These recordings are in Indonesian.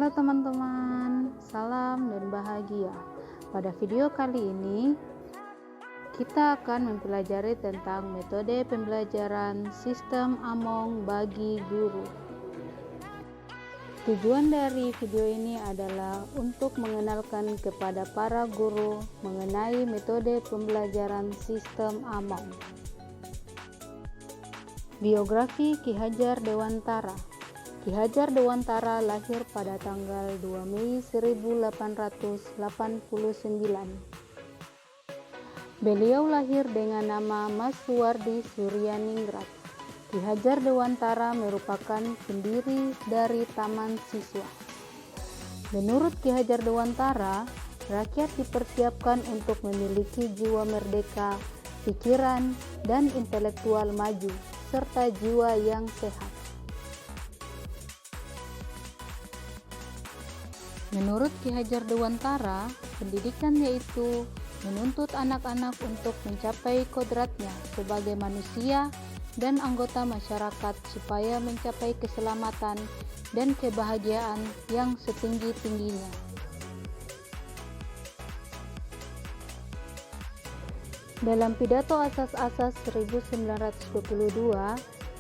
Halo teman-teman, salam dan bahagia. Pada video kali ini, kita akan mempelajari tentang metode pembelajaran sistem Among bagi guru. Tujuan dari video ini adalah untuk mengenalkan kepada para guru mengenai metode pembelajaran sistem Among. Biografi Ki Hajar Dewantara. Ki Hajar Dewantara lahir pada tanggal 2 Mei 1889. Beliau lahir dengan nama Mas Suwardi Suryaningrat. Ki Hajar Dewantara merupakan pendiri dari Taman Siswa. Menurut Ki Hajar Dewantara, rakyat dipersiapkan untuk memiliki jiwa merdeka, pikiran, dan intelektual maju, serta jiwa yang sehat. Menurut Ki Hajar Dewantara, pendidikan yaitu menuntut anak-anak untuk mencapai kodratnya sebagai manusia dan anggota masyarakat supaya mencapai keselamatan dan kebahagiaan yang setinggi-tingginya. Dalam pidato asas-asas 1922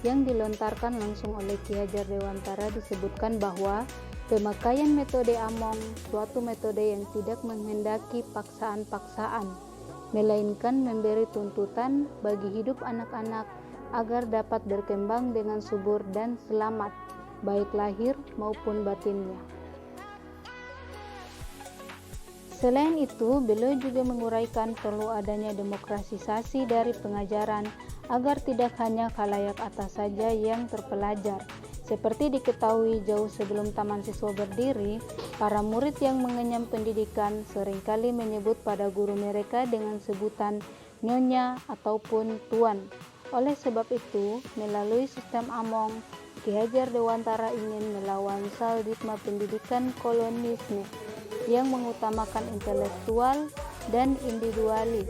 yang dilontarkan langsung oleh Ki Hajar Dewantara disebutkan bahwa pemakaian metode Among suatu metode yang tidak menghendaki paksaan-paksaan, melainkan memberi tuntutan bagi hidup anak-anak agar dapat berkembang dengan subur dan selamat, baik lahir maupun batinnya. Selain itu, beliau juga menguraikan perlu adanya demokratisasi dari pengajaran agar tidak hanya khalayak atas saja yang terpelajar. Seperti diketahui jauh sebelum Taman Siswa berdiri, para murid yang mengenyam pendidikan seringkali menyebut pada guru mereka dengan sebutan nyonya ataupun tuan. Oleh sebab itu, melalui sistem Among, Ki Hajar Dewantara ingin melawan saldigma pendidikan kolonisme yang mengutamakan intelektual dan individualis.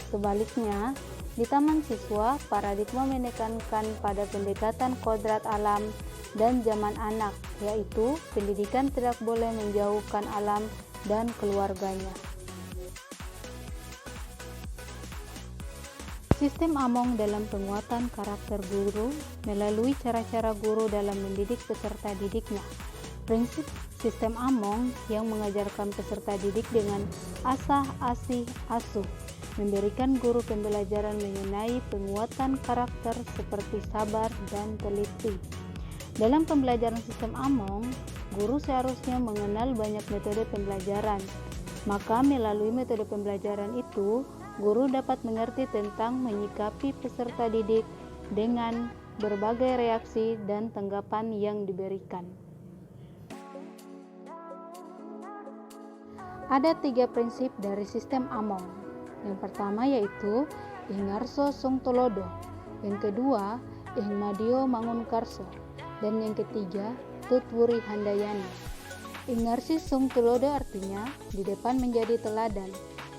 Sebaliknya, di Taman Siswa, paradigma menekankan pada pendekatan kodrat alam dan zaman anak, yaitu pendidikan tidak boleh menjauhkan alam dan keluarganya. Sistem Among dalam penguatan karakter guru melalui cara-cara guru dalam mendidik peserta didiknya. Prinsip sistem Among yang mengajarkan peserta didik dengan asah, asih, asuh, memberikan guru pembelajaran mengenai penguatan karakter seperti sabar dan teliti. Dalam pembelajaran sistem Among, guru seharusnya mengenal banyak metode pembelajaran. Maka melalui metode pembelajaran itu, guru dapat mengerti tentang menyikapi peserta didik dengan berbagai reaksi dan tanggapan yang diberikan. Ada 3 prinsip dari sistem Among. Yang pertama yaitu Ingarso Sung Tulodo, yang kedua Ing Madio Mangunkarso, dan yang ketiga Tutwuri Handayani. Ingarsi Sung Tulodo artinya di depan menjadi teladan.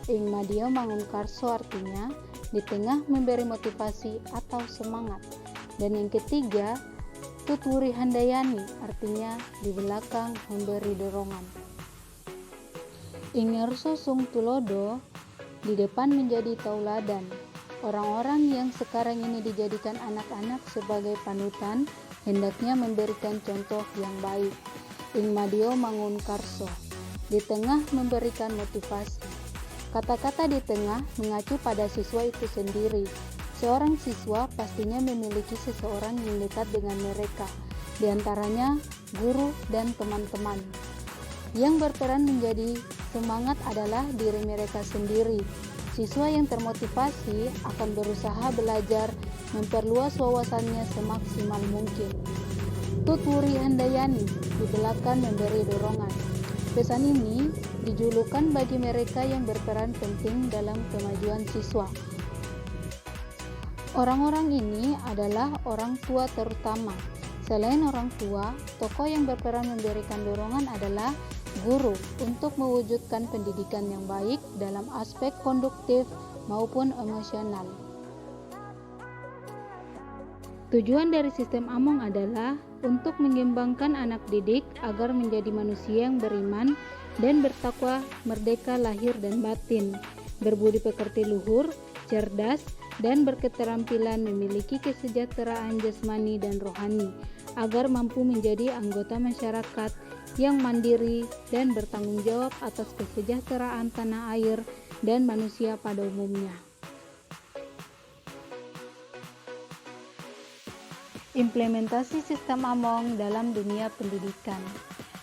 Ing Madio Mangunkarso artinya di tengah memberi motivasi atau semangat. Dan yang ketiga Tutwuri Handayani artinya di belakang memberi dorongan. Ingarso Sung Tulodo di depan menjadi tauladan. Orang-orang yang sekarang ini dijadikan anak-anak sebagai panutan hendaknya memberikan contoh yang baik. Ing Madio Mangunkarso di tengah memberikan motivasi. Kata-kata di tengah mengacu pada siswa itu sendiri. Seorang siswa pastinya memiliki seseorang yang dekat dengan mereka, di antaranya guru dan teman-teman. Yang berperan menjadi semangat adalah diri mereka sendiri. Siswa yang termotivasi akan berusaha belajar memperluas wawasannya semaksimal mungkin. Tutwuri Handayani di belakang memberi dorongan. Pesan ini dijulukan bagi mereka yang berperan penting dalam kemajuan siswa. Orang-orang ini adalah orang tua terutama. Selain orang tua, tokoh yang berperan memberikan dorongan adalah guru untuk mewujudkan pendidikan yang baik dalam aspek konduktif maupun emosional. Tujuan dari sistem Among adalah untuk mengembangkan anak didik agar menjadi manusia yang beriman dan bertakwa, merdeka lahir dan batin, berbudi pekerti luhur, cerdas, dan berketerampilan memiliki kesejahteraan jasmani dan rohani, agar mampu menjadi anggota masyarakat yang mandiri dan bertanggung jawab atas kesejahteraan tanah air dan manusia pada umumnya. Implementasi sistem Among dalam dunia pendidikan.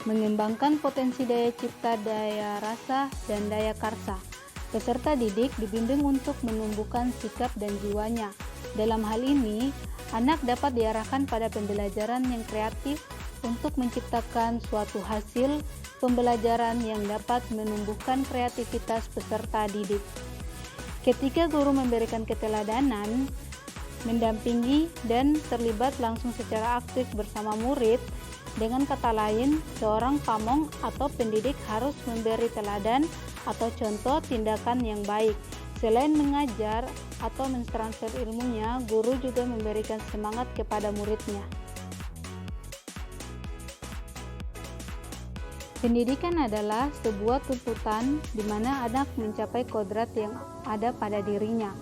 Mengembangkan potensi daya cipta, daya rasa, dan daya karsa. Peserta didik dibimbing untuk menumbuhkan sikap dan jiwanya. Dalam hal ini, anak dapat diarahkan pada pembelajaran yang kreatif untuk menciptakan suatu hasil pembelajaran yang dapat menumbuhkan kreativitas peserta didik. Ketika guru memberikan keteladanan, mendampingi dan terlibat langsung secara aktif bersama murid, dengan kata lain, seorang pamong atau pendidik harus memberi teladan atau contoh tindakan yang baik. Selain mengajar atau mentransfer ilmunya, guru juga memberikan semangat kepada muridnya. Pendidikan adalah sebuah tuntutan di mana anak mencapai kodrat yang ada pada dirinya.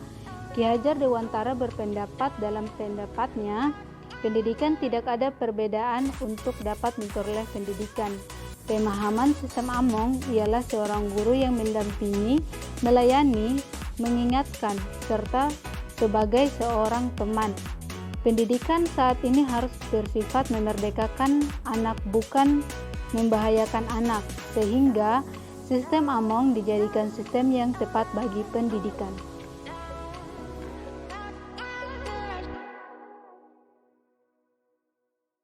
Ki Hajar Dewantara berpendapat dalam pendapatnya, pendidikan tidak ada perbedaan untuk dapat memperoleh pendidikan. Pemahaman sistem Among ialah seorang guru yang mendampingi, melayani, mengingatkan, serta sebagai seorang teman. Pendidikan saat ini harus bersifat memerdekakan anak, bukan membahayakan anak, sehingga sistem Among dijadikan sistem yang tepat bagi pendidikan.